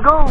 go!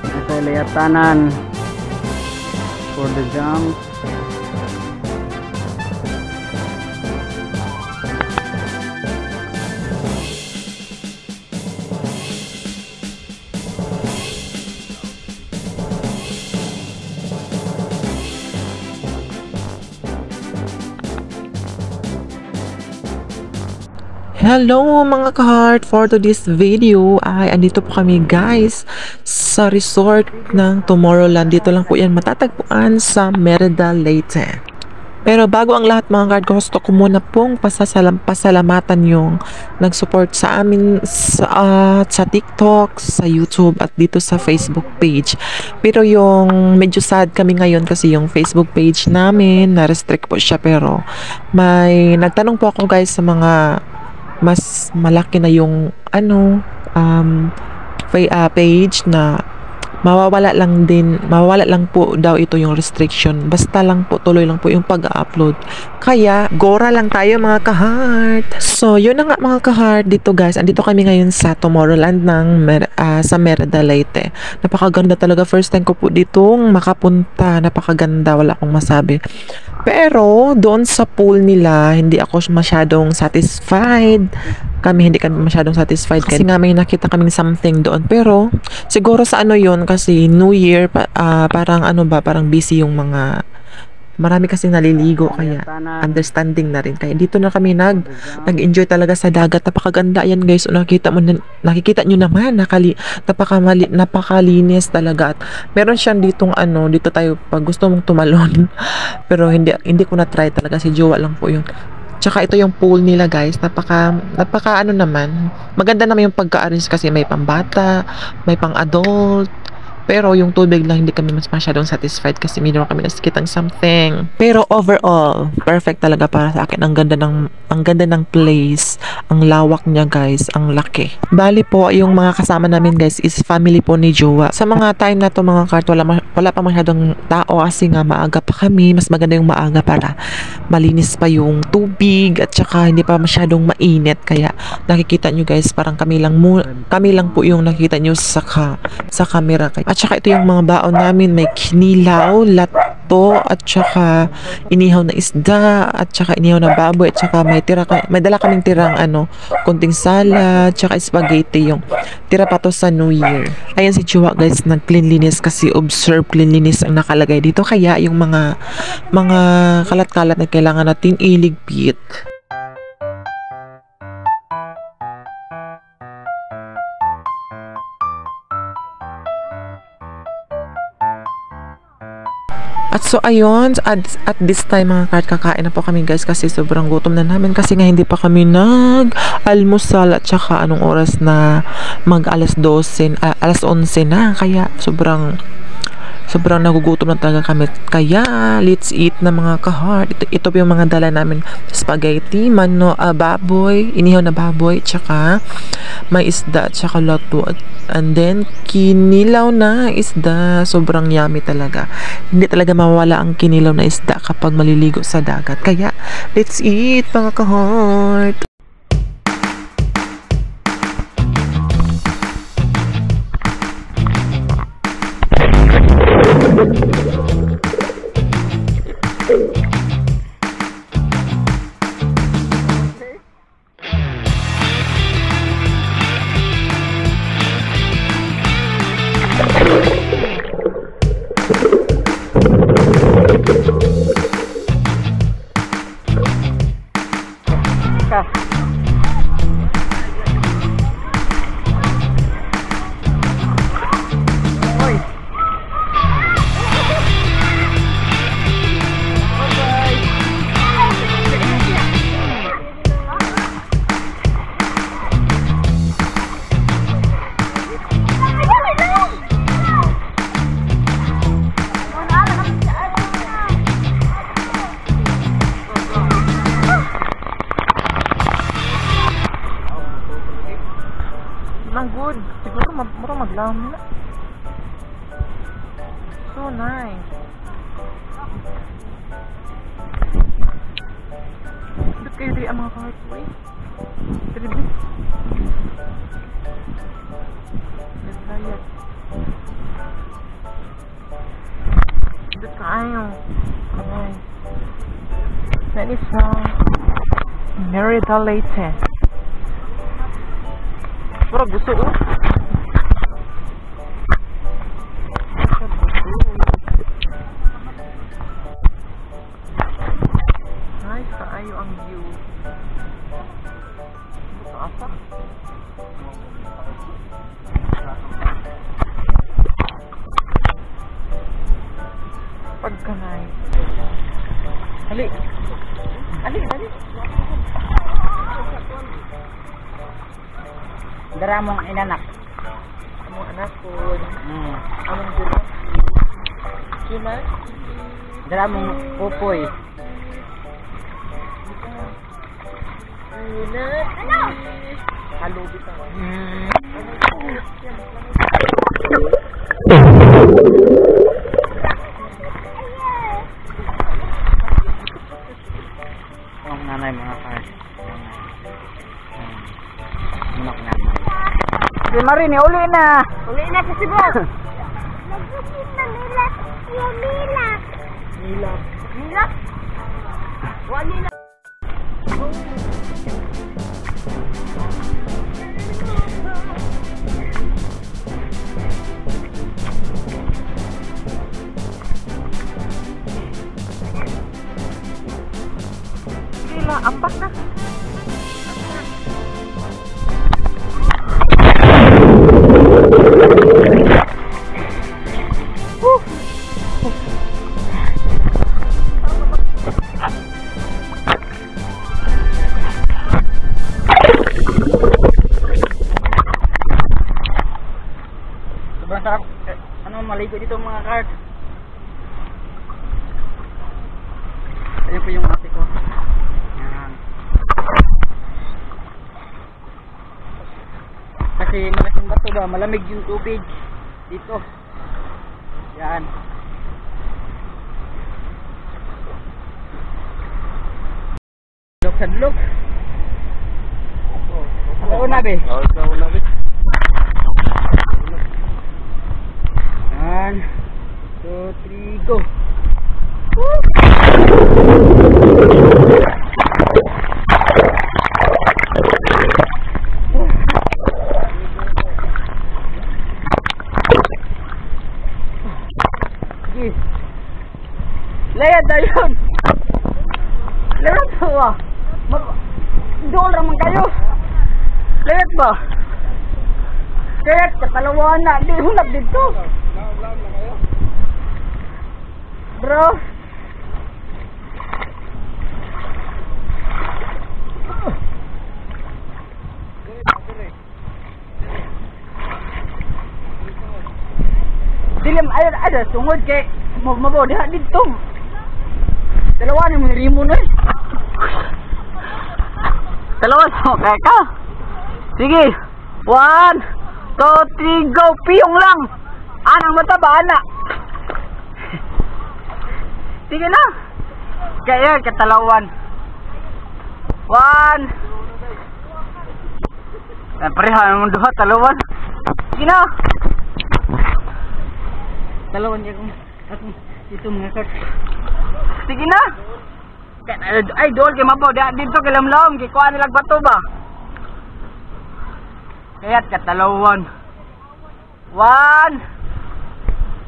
Ito ay layatanan for the jump. Hello mga ka-heart! For today's video ay andito po kami guys sa resort ng Tomorrowland. Dito lang po yan matatagpuan sa Merida, Leyte. Pero bago ang lahat mga ka-heart, gusto ko muna pong pasalamatan yung nag-support sa amin sa TikTok, sa YouTube at dito sa Facebook page. Pero yung medyo sad kami ngayon kasi yung Facebook page namin na-restrict po siya, pero may nagtanong po ako guys sa mga mas malaki na yung page na mawawala lang po daw ito yung restriction, basta lang po tuloy lang po yung pag-upload. Kaya gora lang tayo mga ka-heart. So yun na nga mga ka-heart, dito guys andito kami ngayon sa Tomorrowland ng sa Merida, Leyte. Napakaganda talaga, first time ko po ditong makapunta, napakaganda, wala akong masabi. Pero doon sa pool nila hindi ako masyadong satisfied. Hindi kami masyadong satisfied kasi nga may nakita kaming something doon. Pero siguro sa yun kasi New Year parang busy yung mga, marami kasi naliligo kaya understanding na rin. Kaya dito na kami nag-enjoy talaga sa dagat. Napakaganda yan guys. Nakikita nyo naman napakalinis talaga. At meron siyang ditong dito tayo pag gusto mong tumalon. Pero hindi ko na try talaga, si jowa lang po yun. Tsaka ito yung pool nila guys, napaka naman. Maganda naman yung pagka-arrange kasi may pambata, may pang-adult. Pero yung tubig lang hindi kami mas masyadong satisfied kasi mayroon kami nakikitang something. Pero overall, perfect talaga para sa akin. Ang ganda ng place, ang lawak niya guys, ang laki. Bali po, yung mga kasama namin guys is family po ni Jowa. Sa mga time na to mga kart, wala pa masyadong tao kasi nga maaga pa kami. Mas maganda yung maaga para malinis pa yung tubig at saka hindi pa masyadong mainit. Kaya nakikita nyo guys, parang kami lang po yung nakikita nyo sa camera. At saka ito yung mga baon namin, may kinilaw, lato, at saka inihaw na isda, at saka inihaw na baboy, at saka may dala kaming tirang kunting salad, at saka spaghetti, yung tira pa to sa New Year. Ayan si Chua guys, nag-cleanliness kasi observe cleanliness ang nakalagay dito, kaya yung mga kalat-kalat na kailangan nating iligpit. At so ayun, at this time mga kart, kakain na po kami guys kasi sobrang gutom na namin kasi nga hindi pa kami nag-almusal at saka anong oras na alas 11 na, kaya sobrang nagugutom na talaga kami. Kaya let's eat na mga ka-heart. Ito po yung mga dala namin, spaghetti, baboy, inihaw na baboy, tsaka may isda, tsaka lato, and then kinilaw na isda. Sobrang yummy talaga. Hindi talaga mawala ang kinilaw na isda kapag maliligo sa dagat. Kaya let's eat mga ka-heart. Lama. So nice. Dito kayo di ang mga pathway. Tribis. Naglayat. Dito kayo. Alright. That is Merida Leyte. Pero gusto ko. Nice kaayo ang view. Ito asa? Pagkanay. Hali. Hali, hali. Dara mong inanak. Among anak ko. Hmm. Among dula. Sina? Dara mong pupoy. Sina? Halo bitaw. Ang nanay mga cars. Munak nanay. Si Marini, uli na! Uli na sa Cebu. Nagbukin na nilak. Yung nilak. Nila. Nilak? Wala nilak. Nila, ampas na. Sobrang sarap. Ano, maligo dito mga cars. Ayun po yung ate ko. Yan. Kasi malaking bato ba, malamig yung tubig dito. Yan. Look sa look. Oo na be. Oo na be. Yan. 2, 3, go. Sige. Layad na yun. Layad ba ba? Doon naman kayo. Layad ba? Layad ka talawa na. Di hunap dito. Bro. Dilim ayat ada sungod kay mabaw diha dito. Dalawa ni mga rimon eh. Dalawa so kay ka. Sige. 1, 2, 3 go. Piyong lang. Anang mata ba ana? Sige na. Kaya katalawan. 1. Pareha ang duha talawan. Sige na. Talawan niya ako dito mga kart. Sige na. Ay doon kay mabaw dito kay lamlam kay kuha nilang bato ba. Kaya't katalawan. 1,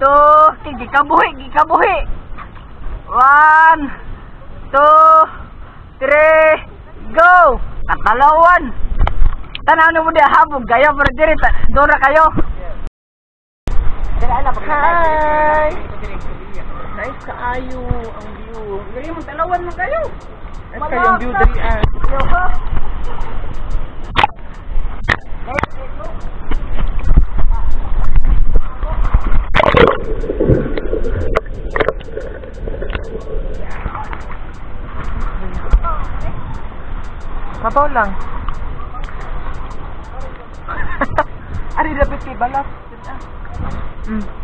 2, gikabuhi. 1, 2, 3, go. Katalawan. Tanaw mo di habog gayo pero diri dora kayo. Hi! Nice kaayo ang view. Dali mo talawan mo kayo. Nice kayo ang view dali ah. Mabaw lang. Ari dapat kay balas. Mm.